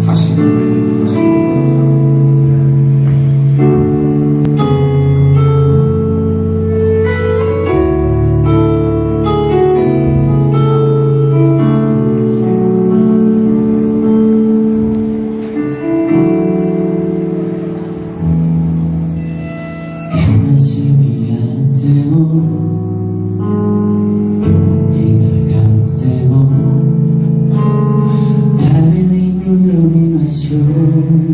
歌詞が書いています。悲しみあっても痛がっても食べに来るみましょう。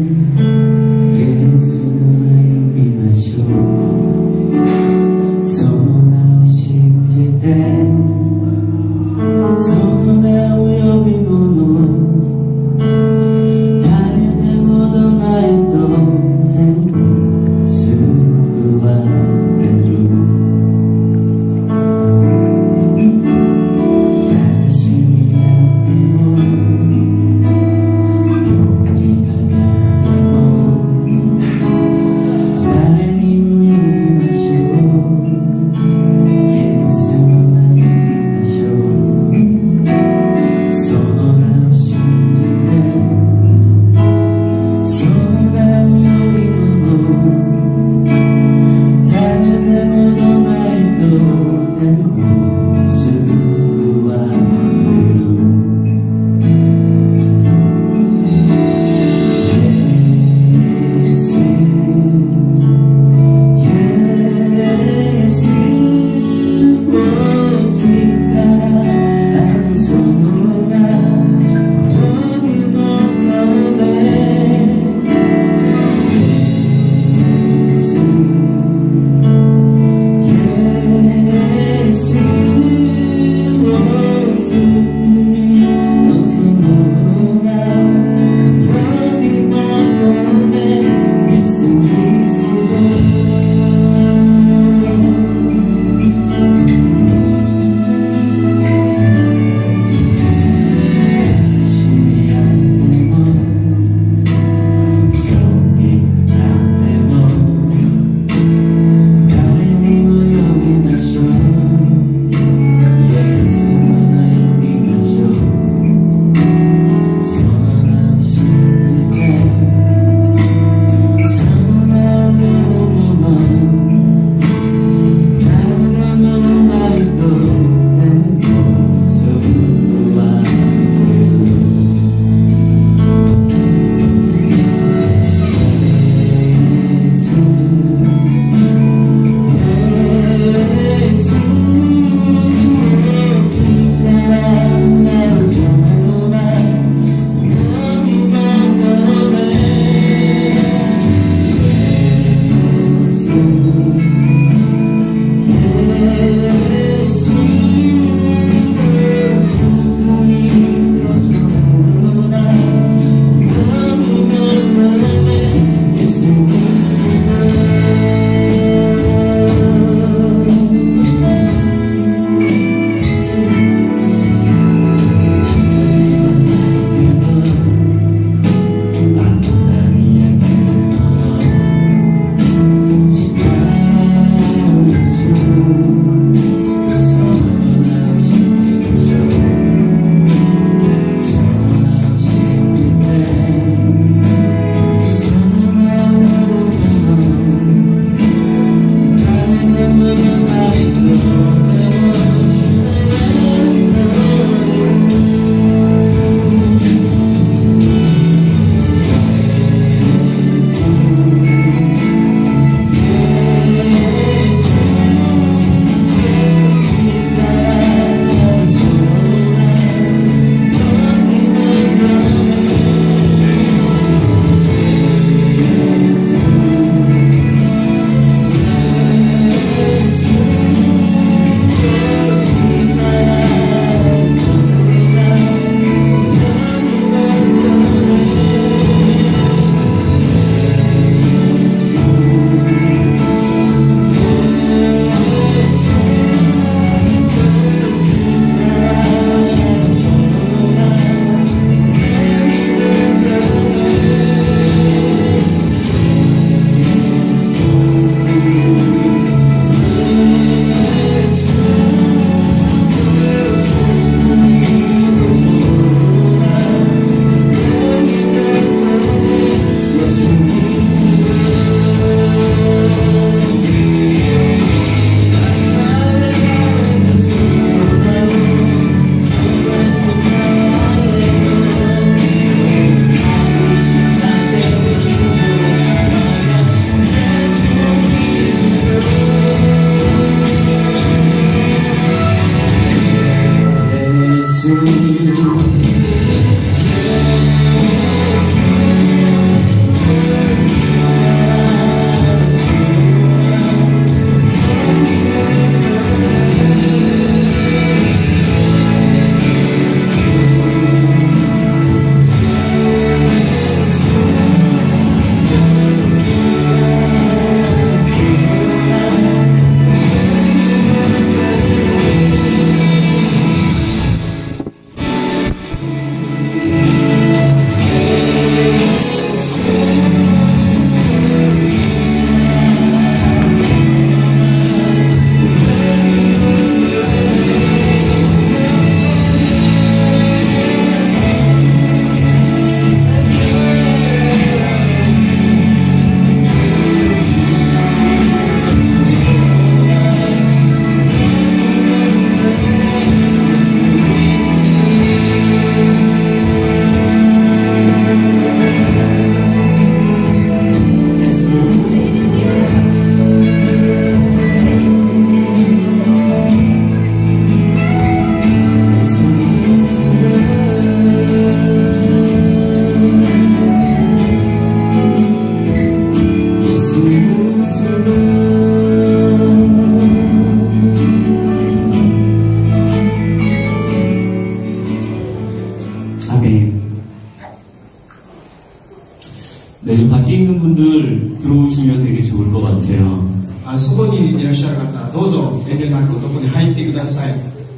네, 좀 밖에 있는 분들 들어오시면 되게 좋을 것 같아요. 外にいらっしゃる方、どうぞ遠慮なくどこに入ってください。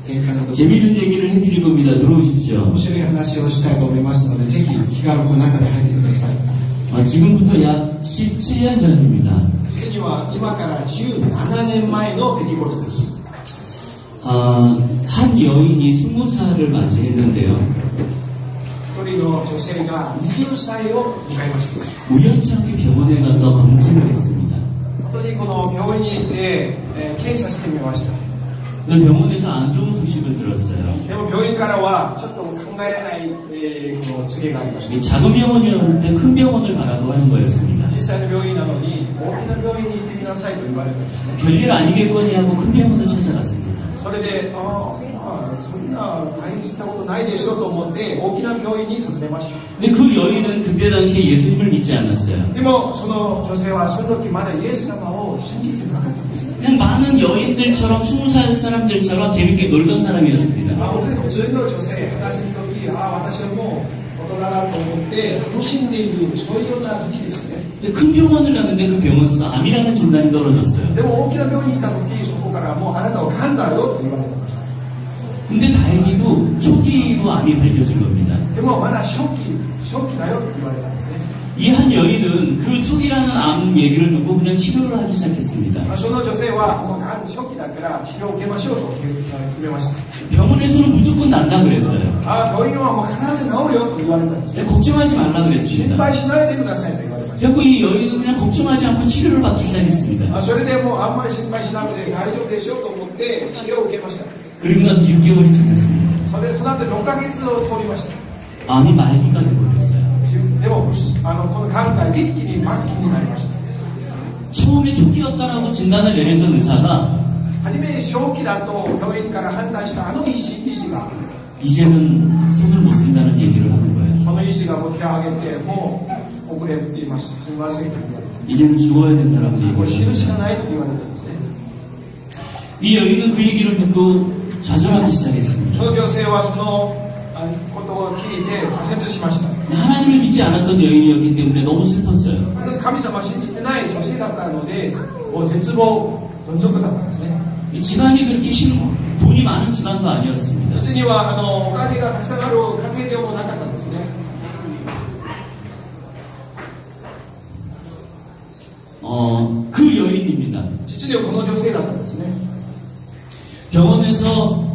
喧嘩など 재미있는 얘기를 해드릴 겁니다. 들어오십시오. 面白い話をしたいと思いますので、ぜひ気軽く中で入ってください。 지금부터 약 17년 전입니다. 実には今から17年前の出来事です。 한 여인이 20살을 맞이했는데요. 一人の女性が20歳を迎えました。 우연치 않게 병원에 가서 검진을 했습니다. 本当にこの病院に行って、検査してみました。 병원에서 안 좋은 소식을 들었어요. でも病院からはちょっと考えられない、この告げがありました。 작은 병원이었는데 큰 병원을 가라고 하는 거였습니다. 実際の病院なのに大きな病院に行ってみなさいと言われたんですね。 별일 아니겠거니 하고 큰 병원을 찾아갔습니다. それで、そんな大したことないでしょうと思って大きな病院に訪ねました。 근데 그 여인은 그때 당시에 예수님을 믿지 않았어요. でもその女性はその時まだイエス様を信じてなかったんです。 그냥 많은 여인들처럼 20살 사람들처럼 재밌게 놀던 사람이었습니다. 本当に普通の女性、20歳の時、私はもう大人だと思って楽しんでいる、そういうような時ですね。 근데 큰 병원을 갔는데 그 병원에서 암이라는 진단이 떨어졌어요. でも大きな病院に行った時、そこからもうあなたは癌だよと言われてました。 근데 다행히도 초기로 암이 밝혀진 겁니다. でもまだ初期だよと言われたんですね。 이 한 여인은 그 초기라는 암 얘기를 듣고 그냥 치료를 하기 시작했습니다. その女性はもう癌初期だから治療を受けましょうと決めました。 병원에서는 무조건 난다 그랬어요. 病院はもう必ず治るよと言われたんですね。 걱정하지 말라 心 그랬습니다. 配しないでくださいと言われました。 결국 이 여인은 그냥 걱정하지 않고 치료를 받기 시작했습니다. それでもうあんまり心配しなくて大丈夫でしょうと思って治療を受けました。 그리고 나서 6개월이 지났습니다. その後6ヶ月を通りました。 암이 말기가 돼버렸어요. でもこの癌が一気に末期になりました。 처음에 초기였다라고 진단을 내렸던 의사가 初め初期だと病院から判断した医師が 이제는 손을 못 쓴다는 얘기를 하는 거예요. その医師が手を挙げてもう遅れています。すみませんと言われて 이제는 죽어야 된다라고 もう死 얘기를 ぬしか 합니다. ないと言われたんですね。 이 여인은 그 얘기를 듣고 좌절하기 시작했습니다. その女性はそのことを聞いて挫折しました。 하나님을 믿지 않았던 여인이었기 때문에 너무 슬펐어요. 神様を信じてない女性だったのでもう絶望どん底だったんですね。 이 집안이 그렇게 돈이 많은 집안도 아니었습니다. 別にはお金がたくさんある家庭でもなかったんですね。 그 여인입니다. 実にはこの女性だったんですね。 병원에서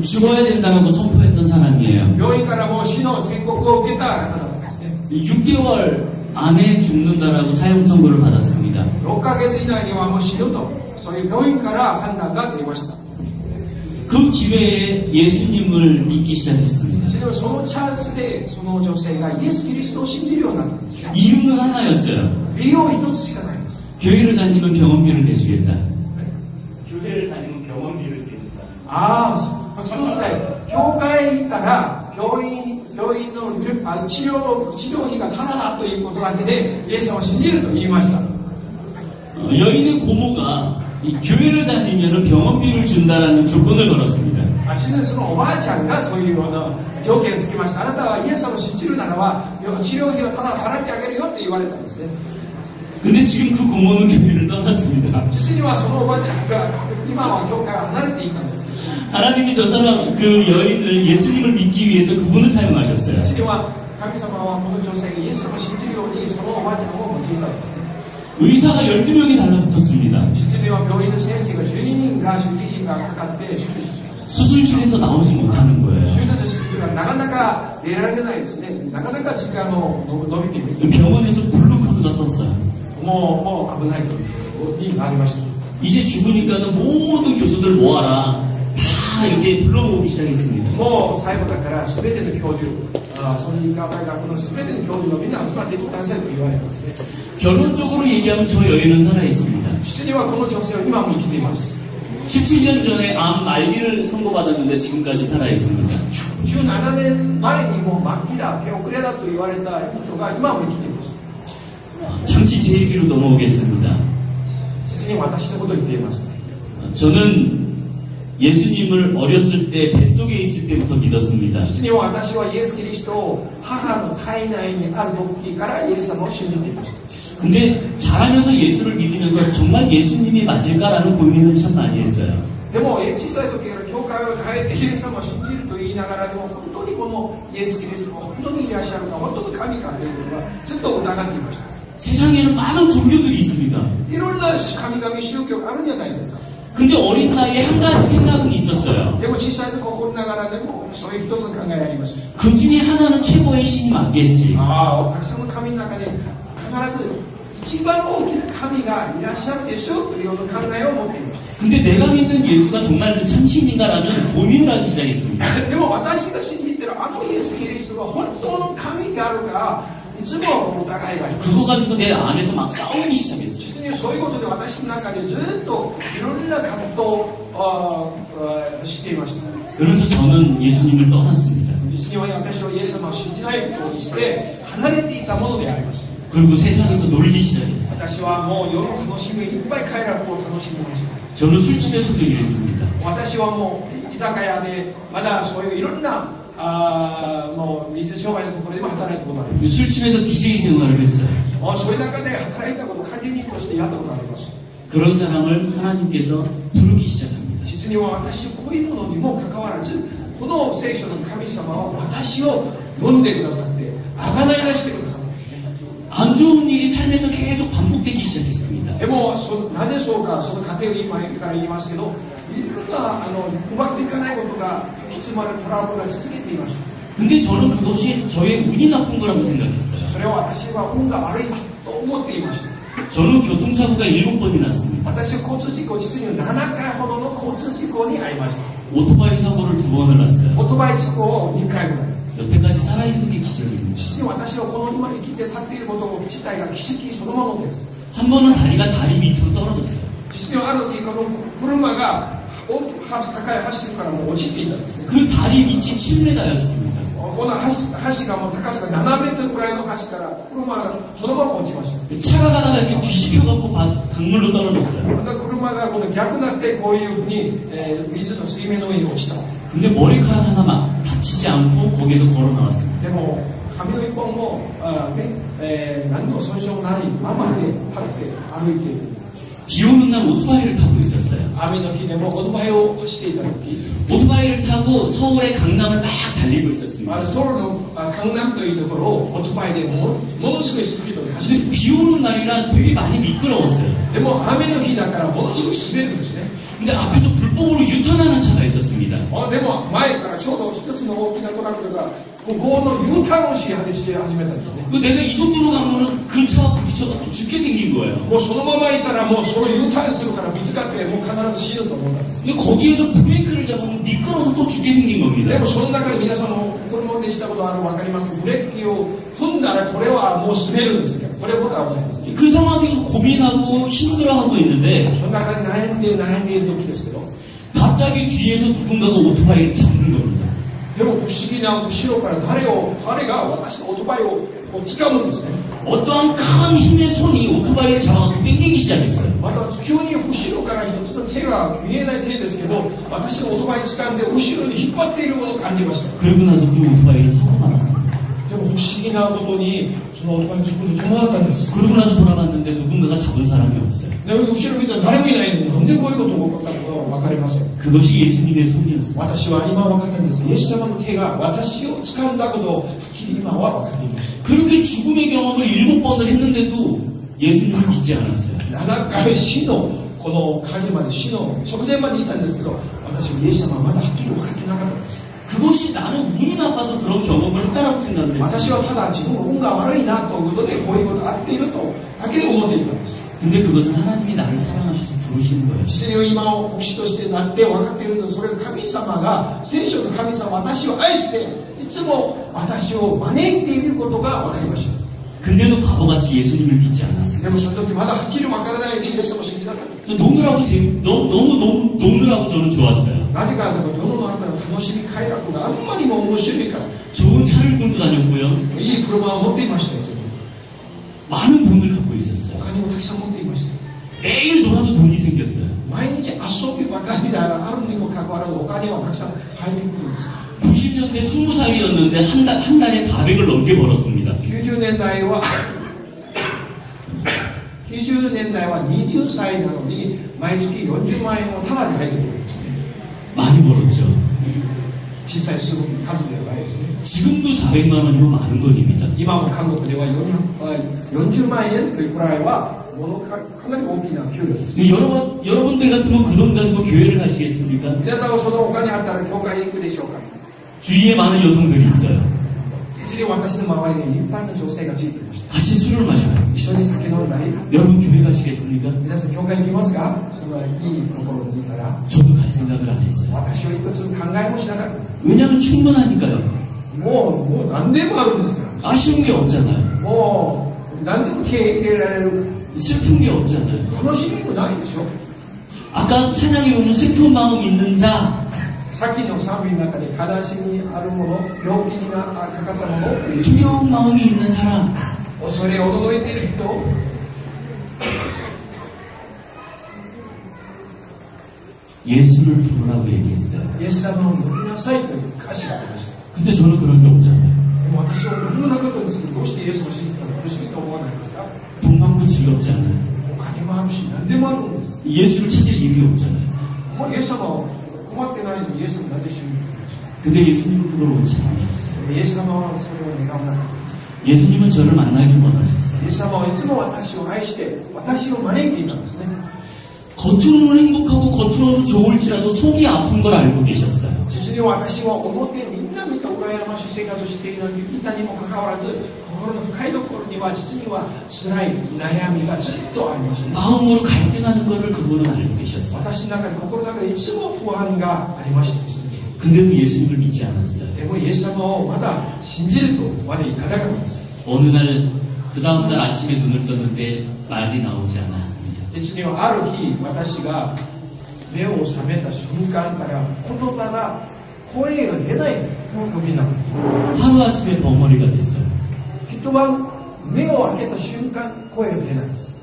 죽어야 된다라고 선포했던 사람이에요. 病院からもう死の宣告を受けた方だったんですね。 6개월 안에 죽는다라고 사형 선고를 받았습니다. 6ヶ月以内にはもう死ぬと、そういう病院から判断が出ました。 그 기회에 예수님을 믿기 시작했습니다. そのチャンスでその女性がイエス・キリストを信じるようになったんですよ。 이유는 하나였어요. 理由は一つしかないんです。 교회를 다니면 병원비를 대주겠다. 교회를 다니면 병원비를 대준다. 一つだよ。教会行ったら病院の治療費がタダだということだけでイエス様を信じると言いました。 여인의 고모가 이 교회를 다니면 병원비를 준다라는 조건을 걸었습니다. そのおばあちゃんがそういうような条件をつけました。あなたはイエス様を信じるならば治療費をただ払ってあげるよって言われたんですね。 근데 지금 그 고모는 교회를 떠났습니다. 実にはそのおばあちゃんが今は教会を離れていったんです。 하나님이 저 사람 그 여인을 예수님을 믿기 위해서 그분을 사용하셨어요. 実には神様はこの女性がイエス様を信じるようにそのおばあちゃんを用いたんですね。 의사가 12명이 달라붙었습니다. 実には病院の先生が12人が主治医がかかって手術しました。 수술실에서 나오지 못하는 거예요. 手術室がなかなか出られないですね。なかなか時間を伸びている。 병원에서 블루코드가 떴어요. もう危ないということになりました。 이제 죽으니까는 모든 교수들 모아라. 다 이렇게 불러모으기 시작했습니다. もう最後だから全ての教授、ソニー科大学の全ての教授がみんな集まってきなさいと言われたんですね。 결론적으로 얘기하면 저 여인은 살아있습니다. 実にはこの女性は今も生きています。 17년 전에 암 말기를 선고받았는데 지금까지 살아있습니다. 17年前にもう末期だ、手遅れだと言われた人が今も生きています。 잠시 제 얘기로 넘어오겠습니다. 実に私のことを言っています。 저는 예수님을 어렸을 때 뱃속에 있을 때부터 믿었습니다. 実に私はイエス・キリストを母の体内にある時からイエス様を信じていました。 근데 자라면서 예수를 믿으면서 정말 예수님이 맞을까라는 고민을 참 많이 했어요. でも小さい時から教会を変えてイエス様を信じると言いながらでも本当にこのイエス・キリストが本当にいらっしゃるか本当に神かということはずっと疑っていました。 세상에는 많은 종교들이 있습니다. いろんな神々宗教があるんじゃないですか。 근데 어린 나이에 한 가지 생각은 있었어요. でも小さい時心のながらでもそういう一つの考えがありました。 그 중에 하나는 최고의 신이 맞겠지. ああ、たくさんの神の中に必ず一番大きな神がいらっしゃるでしょうというような考えを持っていました。 근데 내가 믿는 예수가 정말 그 참신인가라는 고민을 하기 시작했습니다. でも私が信じているあのイエス・キリストが本当の神であるかいつも疑いがあります。 그거 가지고 내 안에서 막 싸우기 시작했어요. 実にそういうことで私の中でずっといろんな葛藤をしていました。 그러면서 저는 예수님을 떠났습니다. 実に私はイエス様を信じないようにして離れていたものであります。 그리고 세상에서 놀기 시작했어요. 私はもう世の楽しみいっぱい快楽を楽しみました。 저는 술집에서도 일했습니다. 私はもう居酒屋でまだそういういろんなもう水商売のところでも働いたことがあります。 술집에서 DJ 생활을 했어요. そういう中で働いたこと管理人としてやったことがあります。 그런 사람을 하나님께서 부르기 시작합니다. 実には私こういうものにもかかわらずこの聖書の神様は私を呼んでくださって贖い出してくださったんですね。 안 좋은 일이 삶에서 계속 반복되기 시작했습니다. でもなぜそうか、その過程を今から言いますけどいろんなうまくいかないことがいつまでトラブルが続けていました。 근데 저는 그것이 저의 운이 나쁜 거라고 생각했어요. それは私は運が悪いと思っていました。 저는 교통사고가 7번이 났습니다. 私は交通事故実に7回ほどの交通事故に遭いました。 오토바이 사고를 2번을 났어요. オートバイ事故を2回ぐらい。 여태까지 살아있는 게 기적입니다. 実に私はこの今生きて立っていること自体が奇跡そのものです。 한 번은 다리가 다리 밑으로 떨어졌어요. 実にある時この車が高い橋からもう落ちていたんですね。 그 다리 밑이 7m였습니다. この橋がもう高さが7メートルぐらいの橋から車がそのまま落ちました。 차가 가다가 이렇게 뒤집혀갖고 강물로 떨어졌어요. また車がこの逆になってこういうふうに、水の水面の上に落ちた。 근데 머리카락 하나 막 다치지 않고 거기에서 걸어 나왔습니다. でも髪の一本も何の損傷もないままで立って歩いている。 비 오는 날 오토바이를 타고 있었어요. 雨の日でもオートバイを走っていた時 오토바이를 타고 서울의 강남을 막 달리고 있었습니다. ソウルの강남というところをオートバイでものすごいスピードで走っている。 비 오는 날이라 되게 많이 미끄러웠어요. でも雨の日だからものすごく滑るんですね。 근데 앞에서 불법으로 유턴하는 차가 있었습니다. でも前からちょうど一つの大きなトラックが不法の U ターンをし始めたんですね。 내가 이 속도로 가면은 그 차와 부딪혀서 죽게 생긴 거예요. もうそのままいたらもうその U ターンするからぶつかってもう必ず死ぬと思ったんです。 근데 거기에서 브레이크를 잡으면 미끄러서 또 죽게 생긴 で 겁니다. もその中に皆さんも車運転したこと分かります。ブレーキを踏んだらこれはもう滑るんですよ。これも危ないです。 그 상황에서 고민하고 힘들어하고 있는데 その中で悩んでいる時ですけど 갑자기 뒤에서 누군가가 오토바이를 잡는 겁니다. でも不思議な後ろから誰が私のオートバイを掴むんですね。 어떠한 큰 힘의 손이 오토바이를 잡아갖고 당기기 시작했어요. また急に後ろから一つの手が見えない手ですけど私のオートバイ掴んで後ろに引っ張っていることを感じました。 그러고 나서 그 오토바이는 사고가 났습니다. でも不思議なことにそのオートバイがそこで止まったんです。 그러고 나서 돌아봤는데 누군가가 잡은 사람이 없어요. で後ろ見たら誰もいないのになんでこういうことが起こったのか分かりません。 그것이 예수님의 손이었어요. 私は今分かったんです。イエス様の手が私を掴んだことをはっきり今は分かっています。 그렇게 죽음의 경험을 7번을 했는데도 예수님을 믿지 않았어요. 7回死のこの影まで死の直前までいたんですけど私はイエス様はまだはっきり分かってなかったんです。 그것이 나는 운이 나빠서 그런 경험을 했다라고 생각을 했어요. 私はただ自分の運が悪いなということでこういうことがあっているとだけで思っていたんです。 근데 그것은 하나님이 나를 사랑하셔서 부르시는 거예요. 実に今を牧師としてなって分かっているのはそれは神様が聖書の神様は私を愛していつも私を招いていることが分かりました。 근데도 바보같이 예수님을 믿지 않았어요. でもその時まだはっきり分からないでイエス様を信じなかった。 노느라고 너무 노느라고 저는 좋았어요. なぜかというと世の中の楽しみ快楽があんまりも面白いから 좋은 차를 끌고 다녔고요. いい車を持っていましたよ。 많은 돈을 갖고 있었어요. お金をたくさん持っていました。 매일 놀아도 돈이 생겼어요. 毎日遊びばかりであるにもかかわらずお金はたくさん入ってくるんです。 90년대 20살이었는데 한 달에 400을 넘게 벌었습니다. 90年代は90年代は20歳なのに毎月40万円をタダで入ってくるんですね。 많이 벌었죠. 小さい数ではないですね。 지금도 400만 원이면 많은 돈입니다. 今も韓国では40万円というくらいはかなり大きな給料です。 여러분들 같으면 그 돈 가지고 교회를 가시겠습니까? 皆さんはそのお金あったら教会に行くでしょうか。 주위에 많은 여성들이 있어요. 実に私の周りに一般の女性がついていました。 같이 술을 마셔요. 一緒に酒飲んだり。 여러분 교회 가시겠습니까? 皆さん教会行きますか？そのいいところにいたら 저도 갈 생각을 안 했어요. 私は一つ考えもしなかったです。 왜냐하면 충분하니까요. もう何でもあるんですから。 아쉬운 게 없잖아요. もう何でも手入れられる。 슬픈 게 없잖아요. 楽しみもないでしょ。 아까 찬양에 보면 슬픈 마음 있는 자, さっきの賛美の中で悲しみあるもの、病気にかかったもの、 두려운 마음이 있는 사람, 恐れおののいている人、 예수를 부르라고 얘기했어요. イエス様を呼びなさいという歌詞がありました。 근데 저는 그런 게 없잖아요. でも私は何もなかったんですけど、どうしてイエスを信じたのか不思議と思わないですか？ 돈 많고 즐겁지 않아요. お金もあるし何でもあるんです。 예수를 찾을 일이 없잖아요. もうイエス様を困ってないのにイエス様なんで信じるんでしょう。 근데 예수님은 그걸 원치 않으셨어요. イエス様はそれを願わなかったんです。 예수님은 저를 만나길 원하셨어요. イエス様はいつも私を愛して私を招いていたんですね。 겉으로는 행복하고 겉으로는 좋을지라도 속이 아픈 걸 알고 계셨어요. 実に私は表みんな見た羨ましい生活をしていたにもかかわらず心の深いところには実には辛い悩みがずっとあります、ね、 마음으로 갈등하는 것을 그분은 알고 계셨어요. 私の中で心の中でいつも不安がありましたですね。 근데도 예수님을 믿지 않았어요. でもイエス様をまだ信じるとまでいかなかったです。 어느 날 그 다음날 아침에 눈을 떴는데 말이 나오지 않았습니다. 実にはある日私が目を覚めた瞬間から言葉が声が出ない時になるんです。 하루아침에 벙어리가 됐어요. 一晩目を開けた瞬間声が出ないんです。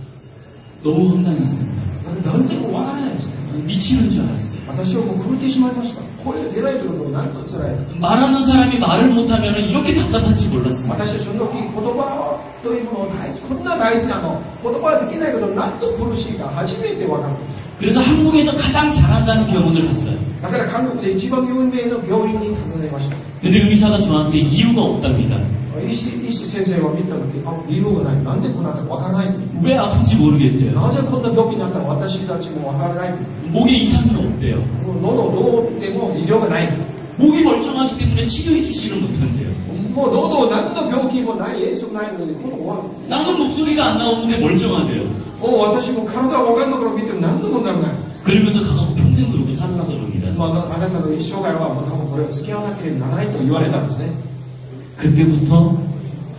너무 황당했습니다. 何でもわからないですね。 미치는 줄 알았어요. 私はもう狂ってしまいました。声が出ないということをなんと辛い。 말하는 사람이 말을 못하면 이렇게 답답한지 몰랐습니다. 私はその時言葉というものをこんな大事なの、言葉ができないことをなんと苦しいか初めて分かるんです。 그래서 한국에서 가장 잘한다는 병원을 갔어요. だから韓国で一番有名の病院に訪ねました。 근데 의사가 저한테 이유가 없답니다. 医師先生が見た時、理由がない。なんでこうなったか分からない。 왜 아픈지 모르겠대요. なぜこんな病気になったか私たちも分からない。 목에 이상이 없대요. 喉をどう見ても異常がない。 목이 멀쩡하기 때문에 치료해 주지는 못한대요. もう喉何の病気もない炎症ないのにこのは 나는 목소리가 안 나오는데 멀쩡하대요. もう私も体が分かんのから見ても何の問題もない。 그러면서 가서 평생 그러고 살으라 그럽니다. あなたの一生涯はもう多分これは付き合わなければならないと言われたんですね。 그때부터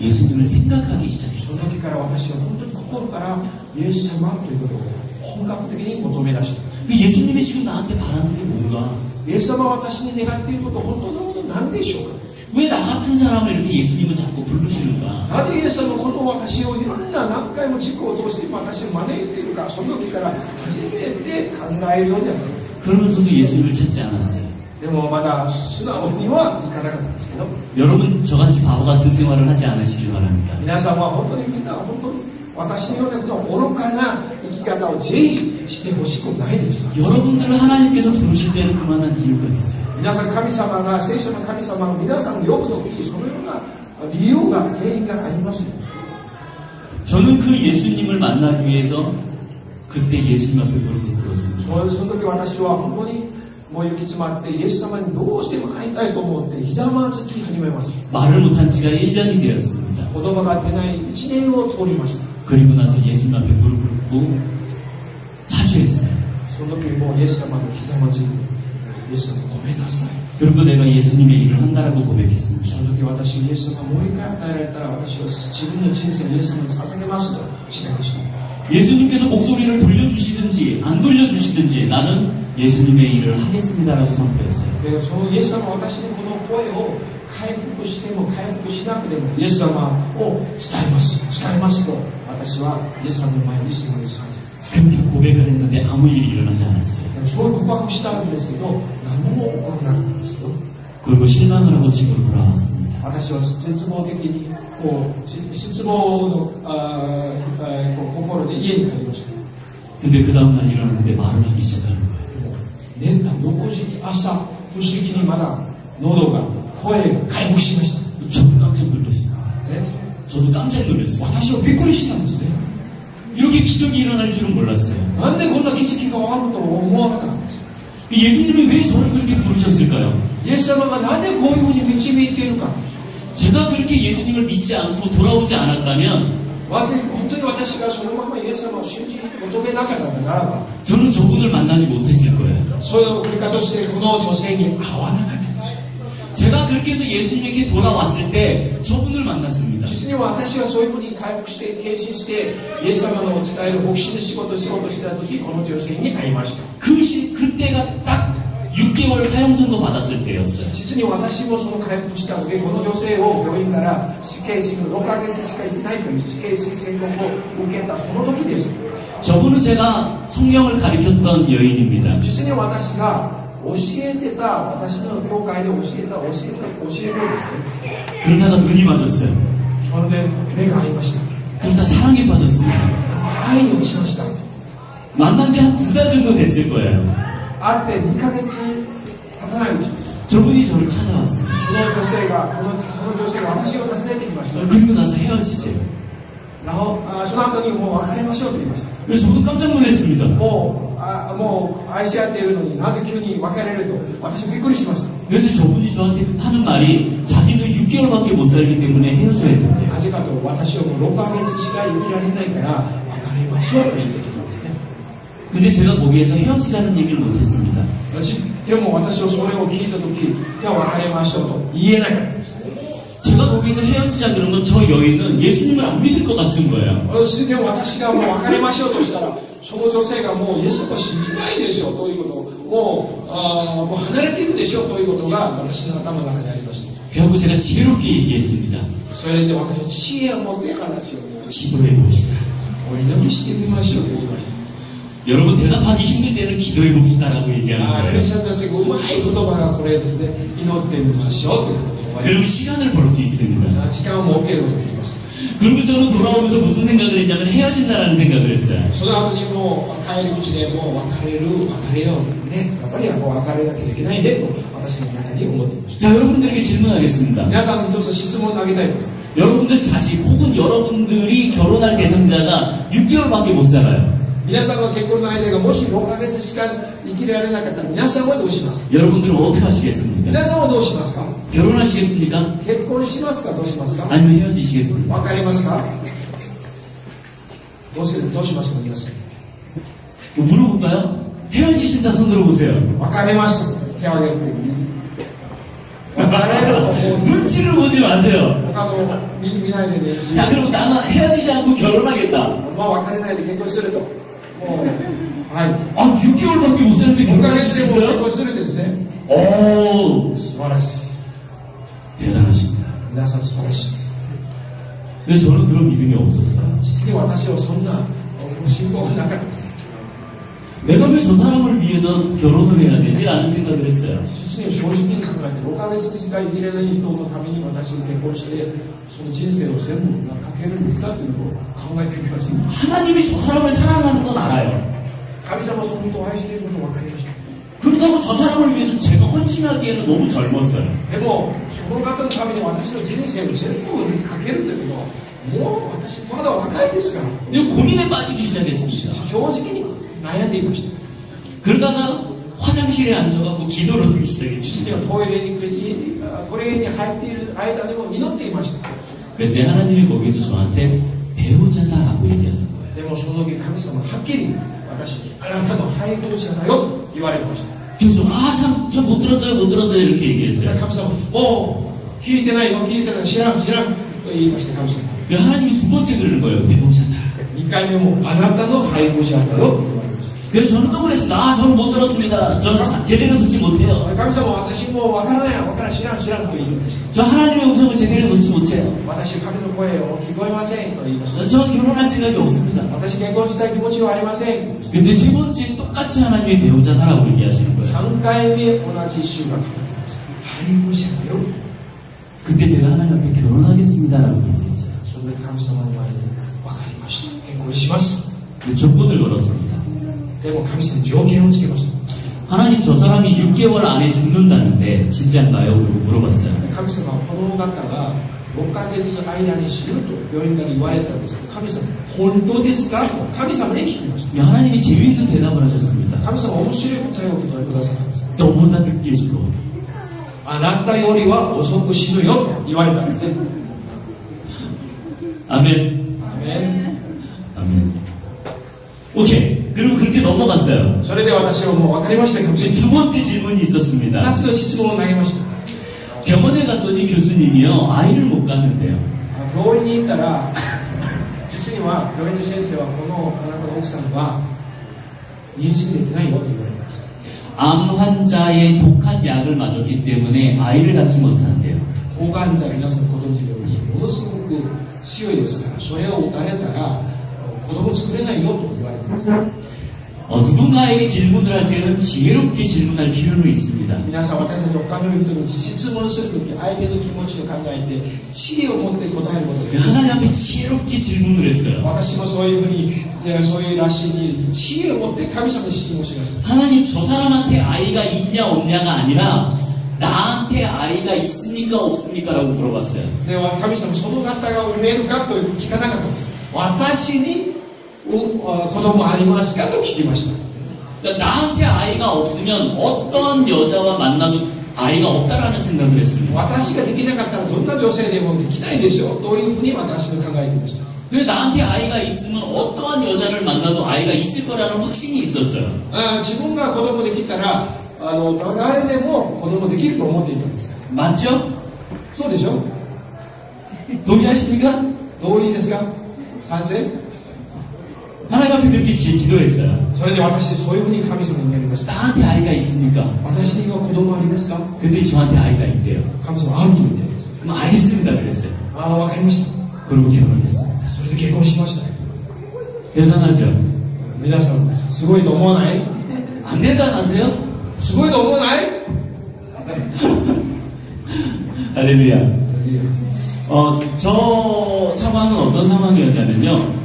예수님을 생각하기 そ 시작했어요. の時から私は本当に心からイエス様ということを本格的に求め出したんです。 그 예수님이 지금 나한테 바라는 게 뭔가? イエス様は私に願っていること本当のこと何でしょうか。 왜 나 같은 사람을 이렇게 예수님은 자꾸 부르시는가? なぜイエス様はこの私をいろんな何回も軸を通して私を招いているか、その時から初めて考えるようになったんです。 그러면서도 예수님을 찾지 않았어요. でもまだ素直にはいかなかったんですけど、 여러분 저같이 바보 같은 생활을 하지 않으시길 바랍니다. 皆さんは本当にみんな本当に私のような愚かな生き方をぜひしてほしくないです。 여러분들을 하나님께서 부르실 때는 그만한 이유가 있어요. 皆さん神様が聖書の神様が皆さんを呼ぶ時そのような理由が原因があります。 저는 그 예수님을 만나기 위해서 그때 예수님 앞에 무릎을 꿇었습니다. その時私は本当にもう行き詰まってイエス様にどうしても会いたいと思ってひざまずき始めます。 말을 못한 지가 1년이 되었습니다. 言葉が出ない1年を通りました。 그리고 나서 예수님 앞에 무릎을 꿇고 사죄했어요. その時もうイエス様のひざまずいてイエス様ごめんなさい。 그리고 내가 예수님의 일을 한다라고 고백했습니다. その時私イエス様もう一回与えられたら私は自分の人生をイエス様に捧げますと誓いました。 예수님께서 목소리를 돌려주시든지 안 돌려주시든지 나는 예수님의 일을 하겠습니다라고 선포했어요. でそのイエス様は私にこの声を回復しても回復しなくてもイエス様を伝えますと私はイエス様の前に質問します。 그렇게 고백을 했는데 아무 일이 일어나지 않았어요. そういう告白したんですけど、何も起こらなかったんですよ。 그리고 실망을 하고 집으로 돌아왔습니다. 私は絶望的に失望の心で家に帰りました。 근데 그 다음날 일어났는데 말을 하기 시작하는 거예요. でも翌日朝、不思議にまだ喉が声が回復しました。 저도 깜짝 놀랐습니다. ね、 저도 깜짝 놀랐어요. 私はびっくりしたんですね。 이렇게 기적이 일어날 줄은 몰랐어요. なんでこんな奇跡があると思わなかったんです。 예수님이 왜 저를 그렇게 부르셨을까요? イエス様がなぜこういうふうに導いているか。 제가 그렇게 예수님을 믿지 않고 돌아오지 않았다면 本当に私がそのままイエス様を信じ求めなかったならば、 저는 저분을 만나지 못했을 거예요. その結果としてこの女性に会わなかったんですよ。 제가 그렇게 해서 예수님에게 돌아왔을 때 저분을 만났습니다. 実には私はそういうふうに回復して献身してイエス様の伝える牧師の仕事した時、この女性に会いました。 그때가 딱 6개월 사형선고 받았을 때였어요. 実に私もその回復したので、この女性を病院から死刑宣告、6ヶ月しか生きないという死刑宣告を受けたその時です。 저분은 제가 성경을 가르쳤던 여인입니다. 実に私が教えてた、私の教会で教え子ですね。 그러다가 눈이 맞았어요. それで目が合いました。 그러다 사랑에 빠졌습니다. 愛に落ちました。 만난 지 한 2달 정도 됐을 거예요. 会って2ヶ月経たないうちです。 저분이 저를 찾아왔습니다. その女性が私を訪ねてきました。 그리고 나서 헤어지세요. その後にもう別れましょうと言いました。 저도 깜짝 놀랐습니다. もう愛し合っているのになんで急に別れると私びっくりしました。 그런데 저분이 저한테 하는 말이 자기는 6개월밖에 못 살기 때문에 헤어져야 된대요. なぜかと私はもう6ヶ月しか生きられないから別れましょうと言ってきたんですね。 근데 제가 거기에서 헤어지자는 얘기를 못했습니다. でも私はそれを聞いた時、じゃあ別れましょうと言えなかったんです。 제가 거기서 헤어지자 그러면 저 여인은 예수님을 안 믿을 것 같은 거예요. でも私がもう別れましょうとしたら、その女性がもうイエス様を信じないでしょうということを、もう離れていくでしょうということが私の頭の中でありました。 그래서 제가 지혜롭게 얘기했습니다. それで私の知恵を持って話を 기도해 봅시다. お祈りしてみましょうと言いました。 여러분 대답하기 힘들 때는 기도해 봅시다라고 얘기하는 ク 거예요. リスチャンたちがうまい言葉がこれですね、祈ってみましょうということで終わり 그리고 ます。 시간을 벌 수 있습니다. 時間を設けることができます。 그리고 저는 돌아오면서 무슨 생각을 했냐면 헤어진다라는 생각을 했어요. その後にもう帰り道でもう別れようとね、やっぱりもう別れなきゃいけないねと私の中に思っていました。 자, 여러분들에게 질문하겠습니다. 皆さんに一つ質問を投げたいです。 여러분들 자식 혹은 여러분들이 결혼할 대상자가 6개월밖에 못 살아요. 皆さんの結婚の間がもし6ヶ月しか生きられなかったら皆さんはどうしますか？ 여러분들은 어떻게 하시겠습니까? 皆さんはどうしますか？ 결혼하시겠습니까? 結婚しますか？どうしますか？ 아니면 헤어지시겠습니까? 別れますか？どうしますか？皆さん 물어볼까요? 헤어지신다 손 들어보세요. 別れます手を挙げて別れるともう 눈치를 보지 마세요. 他の見ないでね。 자, 그러면 나는 헤어지지 않고 결혼하겠다. もう別れないで結婚するともうはい 아, 6개월밖에 못 사는데 5ヶ 결혼하실 月 수 でも結 있어요? 婚するんですね。 오, 素晴らしい。 대단하십니다. 皆さん素晴らしいです。 근데 저는 그런 믿음이 없었어요. 実に私はそんな信仰がなかったです。 내가 왜 저 사람을 위해서 결혼을 해야 되지? 라는 생각을 했어요. 実に正直に考えて6ヶ月しか生きれない人のために私が結婚してその人生を全部かけるんですかというのを考えてみました。 하나님이 저 사람을 사랑하는 건 알아요. 神様はその人を愛していることが分かりました。 그렇다고 저 사람을 위해서 제가 헌신하기에는 너무 젊었어요. でもその方のために私の人生を全部かけるというのはもう私まだ若いですから 근데 고민에 빠지기 시작했습니다. 正直に悩んでいました。 그러다가 화장실에 앉아가고 기도를 하기 実 시작했습니다. にはトイレに入っている間でも祈っていました。 그때 하나님이 거기서 저한테 배우자다라고 얘기하는 거예요. でもその時神様ははっきり私にあなたの配偶者だよと言われました。 그래서 참, 저 못 들었어요 이렇게 얘기했어요. 神様もう聞いてない知らんと言いました。神様 하나님이 두 번째 그러는 거예요. 배우자다. 2回目もあなたの配偶者だよと言われました。 그래서 저는 또 그랬습니다. 저는 못 들었습니다. 저는 제대로 듣지 못해요. 神様は私もわからない、わからん、知らんと言いました。 저 하나님의 음성을 제대로 듣지 못해요. 私、神の声を聞こえませんと言いました。 저는 결혼할 생각이 없습니다. 私、結婚したい気持ちはありません。 근데 세 번째 똑같이 하나님의 배우자다라고 얘기하시는 거예요. 3回目同じ主が語っています。配偶者だよ。 그때 제가 하나님 앞에 결혼하겠습니다라고 얘기했어요. その時神様の前に分かりました。結婚します。 조건을 걸었습니다. でも神様に条件をつけました。 하나님 저 사람이 6개월 안에 죽는다는데 진짜인가요? 그리고 물어봤어요. 神様はこの方が6ヶ月間に死ぬと病院から言われたんですけど、神様本当ですかと神様に聞きました。 하나님이 재미있는 대답을 하셨습니다. 神様は面白い答えをくださったんです。 너보다 늦게 죽어. あなたよりは遅く死ぬよと言われたんですね。 아멘. アーメン。 아멘. 오케이. 그리고 그렇게 넘어갔어요. それで私はもう分かりましたかもしれない。 두 번째 질문이 있었습니다. 2つの質問を投げました。 병원에 갔더니 교수님이요 아이를 못 갖는데요. 病院に行ったら実には病院の先生はこのあなたの奥さんは妊娠できないよと言われました。 암 환자의 독한 약을 맞았기 때문에 아이를 갖지 못한대요. 抗がん剤皆さんご存知のようにものすごく強いですから、それを打たれたら子供作れないよと言われています。 누군가에게 질문을 할 때는 지혜롭게 질문할 필요는 있습니다. 皆さん私たち他の人に質問するとき相手の気持ちを考えて知恵を持って答えることです。 하나님 앞에 지혜롭게 질문을 했어요. 私もそういうふうにそういうらしいに知恵を持って神様に質問しました。 하나님 저 사람한테 아이가 있냐 없냐가 아니라 나한테 아이가 있습니까 없습니까 라고 물어봤어요. では神様その方が産めるかと聞かなかったんです。私に子供ありますかと聞きました。 그러니까 나한테 아이가 없으면 어떤 여자와 만나도 아이가 없다라는 생각을 했습니다. 私ができなかったらどんな女性でもできないでしょうというふうに私は考えていました。 왜 나한테 아이가 있으면 어떠한 여자를 만나도 아이가 있을 거라는 확신이 있었어요. 自分が子供できたら誰でも子供できると思っていたんです。 맞죠? そうでしょ。 동의하십니까? 同意ですか。賛成。 하나님 앞에 그렇게 기도했어요. それで私そういうふうに神様になりました。 나한테 아이가 있습니까? 私には子供ありますか。 근데 저한테 아이가 있대요. 神様あると言っています。 그럼 알겠습니다 그랬어요. わかりました。 그리고 결혼했습니다. それで結婚しました。 대단하죠? 皆さんすごいと思わない？ 안 대단하세요? すごいと思わない？ 할렐루야. 저 상황은 어떤 상황이었냐면요.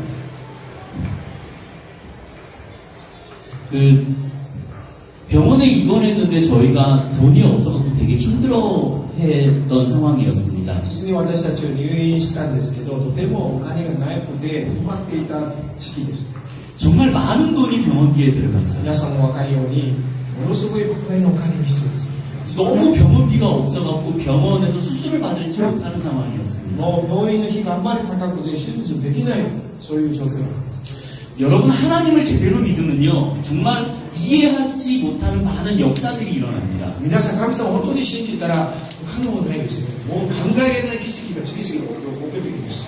병원에 입원했는데 저희가 돈이 없어서 되게 힘들어했던 상황이었습니다. 実に私たちは入院したんですけど、とてもお金がないので困っていた時期です。 정말 많은 돈이 병원비에 들어갔어요. 皆さんも分かるようにものすごい莫大なお金が必要です。 너무 병원비가 없어갖고 병원에서 수술을 받을지 못하는 상황이었습니다. もう病院の費があんまり高くて手術できないそういう状況なんです。 여러분 하나님을 제대로 믿으면요 정말 이해하지 못하는 많은 역사들이 일어납니다. 皆さん神様を本当に信じたら不可能ないですね。もう考えられない奇跡が次々と起きてきます。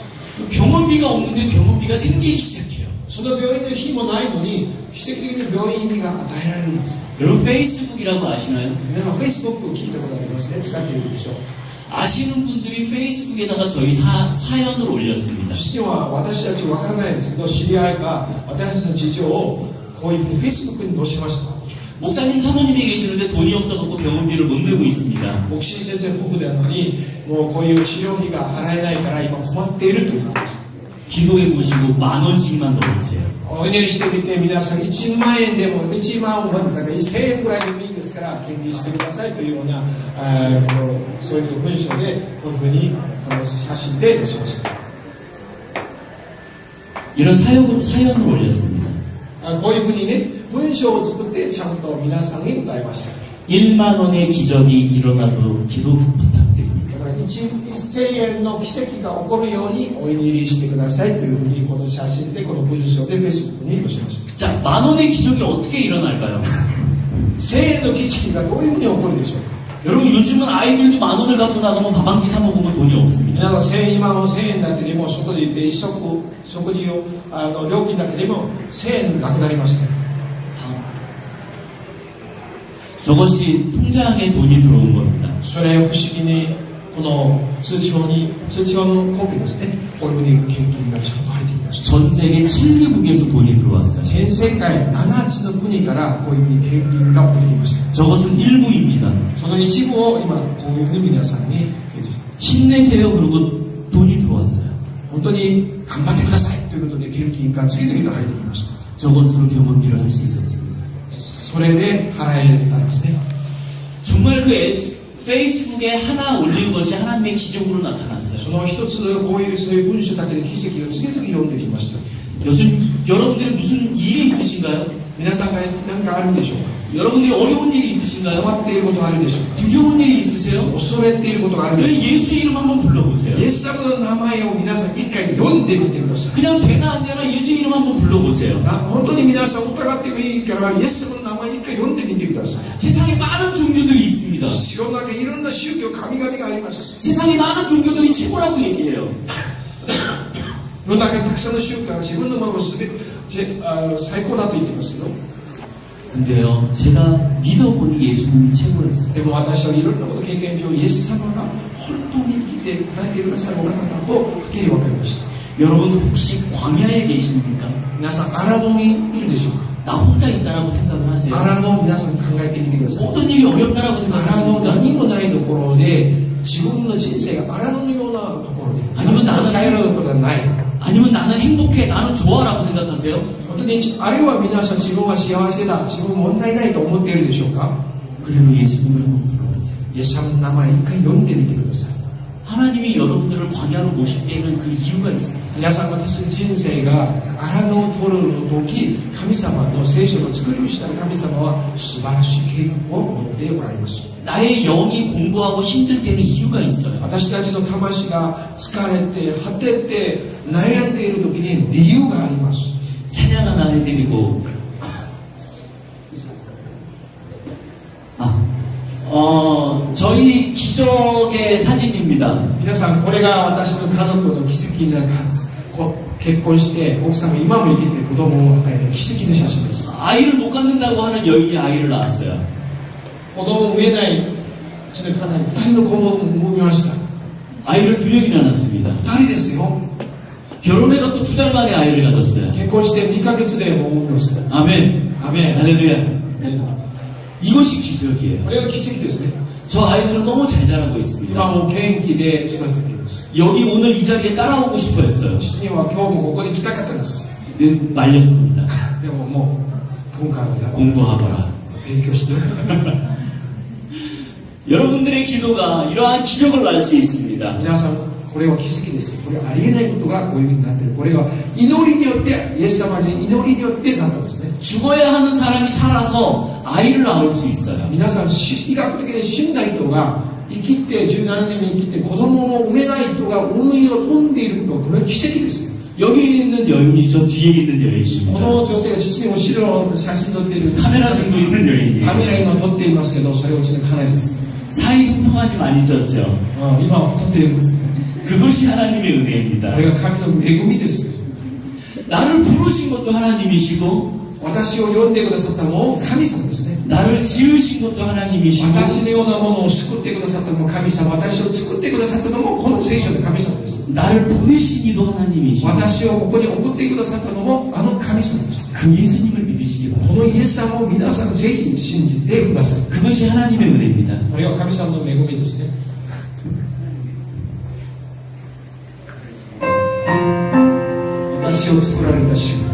병원비가 없는데 병원비가 생기기 시작해요. その病院の費もないのに奇跡的に病院費が与えられるんです。 여러분 페이스북이라고 아시나요? 皆さん Facebook を聞いたことありますね。使っているでしょう。 아시는 분들이 페이스북에다가 저희 사연을 올렸습니다. 実には私たちわからないですけど知り合いが私たちの事情をこういうふうに Facebook に載せました。 목사님 사모님이 계시는데 돈이 없어갖고 병원비를 못 내고 있습니다. 牧師先生夫婦であるのにもうこういう治療費が払えないから今困っているということです。 기도해 보시고 10,000원씩만 넣어주세요. お祈りしてみて皆さん1万円でも1万ウォンだから1000円くらいでもいいですから献金してくださいというようなそういう文章でこういうふうに写真で載せました。 이런 사연을 올렸습니다. こういうふうにね文章を作ってちゃんと皆さんに歌いました。 1만 원의 기적이 일어나도록 기도 부탁드립니다. だから1000円の奇跡が起こるようにお祈りしてくださいというふうにこの写真でこの文章で Facebook に載せました。 자, 10,000원의 기적이 어떻게 일어날까요? 1000円の奇跡がどういうふうに起こるでしょうか。 여러분 요즘은 아이들도 10,000원을 갖고 나가면 밥 한 끼 사 먹으면 돈이 없습니다. 皆さん今の1000円だけでも外で行って食事を料金だけでも1000円なくなりました。 저것이 통장에 돈이 들어온 겁니다. それ不思議にこの通帳のコピーですね。こういうふうに献金がちゃんと入ってきました。 전 세계 7개국에서 돈이 들어왔어요. 全世界7つの国からこういうふうに献金が起きてきました。 저것은 일부입니다. その一部を今こういうふうに皆さんに 힘내세요. 그리고 돈이 들어왔어요. 本当に頑張ってくださいということで献金が次々と入ってきました。 저것으로 경험비를 할 수 있었습니다. それで払えたんですね。 정말 그 페이스북에 하나 올린 것이 하나님의 기적으로 나타났어요. その一つこういうそういう文章だけで奇跡を次々読んできました。 여러분들이 무슨 일이 있으신가요? 皆さんが何かあるんでしょうか。 여러분들이 어려운 일이 있으신가요? 困っていることあるでしょうか。 두려운 일이 있으세요? 恐れていることがあるでしょうか。 예수 이름 한번 불러보세요. イエス様の名前を皆さん一回読んでみてください。 그냥 되나 안 되나 예수 이름 한번 불러보세요. 本当に皆さん疑ってもいいからイエス様の名前一回読んでみてください。 세상에 많은 종교들이 있습니다. 世の中いろんな宗教神々があります。 세상에 많은 종교들이 최고라고 얘기해요. 世の中にたくさんの宗教が自分のものを全て最高だと言ってますけど、 근데요, 제가 믿어보니 예수님이 최고였어요. でも私はいろんなこと経験上イエス様が本当に生きて答えてくださるお方だとはっきり分かりました。 여러분 혹시 광야에 계십니까? 皆さん荒野にいるでしょうか。 나 혼자 있다라고 생각을 하세요. 荒野皆さん考えてみてください。 모든 일이 어렵다라고 荒野 생각하십니까? 何もないところで自分の人生が荒野のようなところで아니면 나는 耐えることがない。 아니면 나는 행복해, 나는 좋아라고 생각하세요? 本当にあるいは皆さん自分は幸せだ、自分問題ないと思っているでしょうか。 그래도 예수님을 한번 불러보세요. イエス様の名前一回読んでみてください。 하나님이 여러분들을 광야로 모실 때에는 그 이유가 있습니다. 皆さん私の人生が荒野を通る時、神様の聖書の作り主たる神様は素晴らしい計画を持っておられます。 나의 영이 공부하고 힘들 때는 이유가 있어요. 私たちの魂が疲れて果てて悩んでいる時に理由があります。 찬양 하나 해드리고 저희 기적의 사진입니다. 皆さんこれが私の家族の奇跡な結婚して奥さんが今も生きて子供を与えた奇跡の写真です。 아이를 못 갖는다고 하는 여인이 아이를 낳았어요. 子供を産めない、2人の子供を産みました。 아이를 2명이나 낳았습니다. 2人ですよ。 결혼해갖고 2달 만에 아이를 가졌어요. 結婚して2ヶ月でもう産みました。 아멘. アメン。 할렐루야. 이것이 기적이에요. これが奇跡ですね。 저 아이들은 너무 잘 자라고 今 있습니다. も元気で育てています。 여기 오늘 이 자리에 따라오고 싶어 했어요. 父には今日もここに来たかったんです。 말렸습니다. でももう今回は 공부하거라. 勉強して。 여러분들의 기도가 이러한 기적을 날 수 있습니다. 皆さんこれは奇跡です。これはありえないことがこういうふうになっている。これは祈りによってイエス様に祈りによってなったんですね。 죽어야 하는 사람이 살아서 아이를 낳을 수 있어요. 皆さん医学的に死んだ人が生きて17年に生きて子供を産めない人が産んでいることはこれは奇跡ですよ。 여기 있는 여인이 저 뒤에 있는 こ 여인입니다. の女性が父の後ろの写真撮っている 카메라 들고 있는 カ 여인이에요. メラ今撮っていますけどそれはうちの家内です。 사이 통통하니 많이 쪘죠. 今は撮っていますね。 그것이 하나님의 은혜입니다. これが神の恵みです。 나를 부르신 것도 하나님이시고 私を呼んでくださったのも神様ですね。 나를 지으신 것도 하나님이시고 私のようなものを救ってくださったのも神様、私を作ってくださったのもこの聖書の神様です。 나를 보내시기도 하나님이시고 私をここに送ってくださったのもあの神様です。 그 예수님을 믿으시기 こ 바랍니다. のイエス様を皆さんぜひ信じてください。 그것이 하나님의 은혜입니다. これは神様の恵みですね。私を作られた主。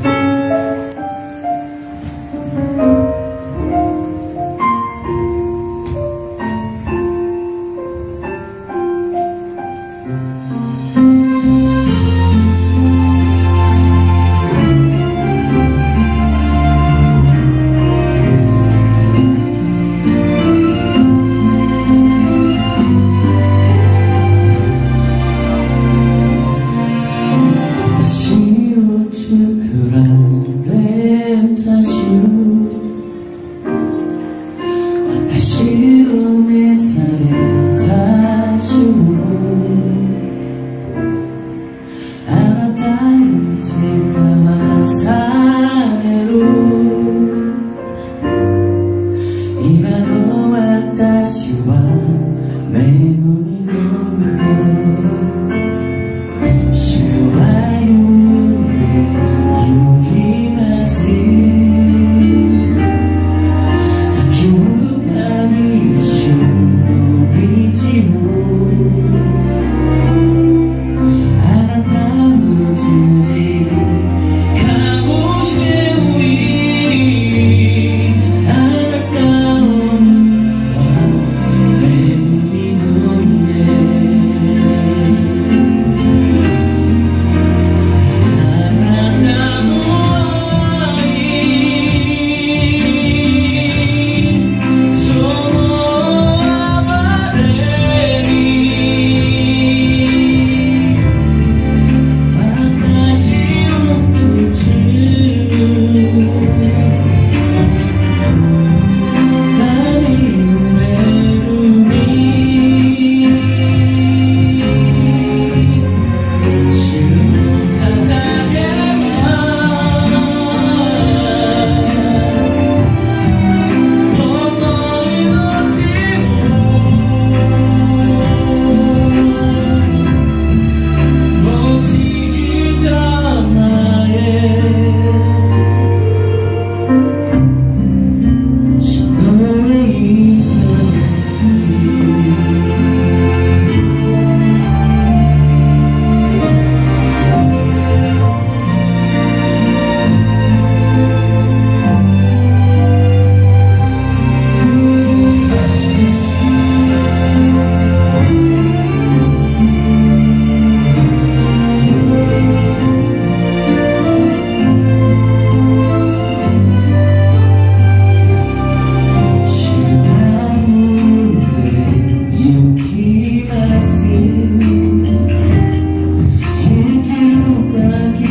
今の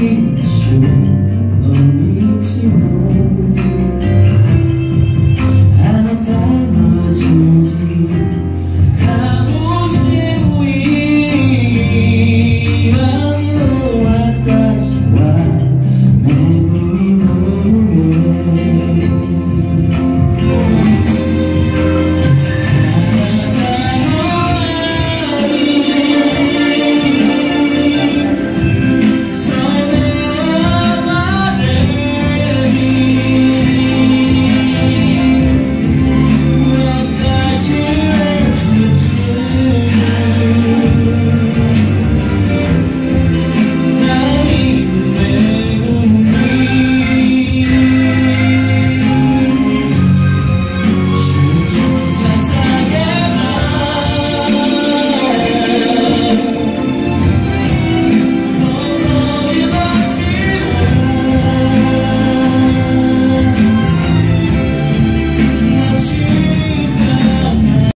이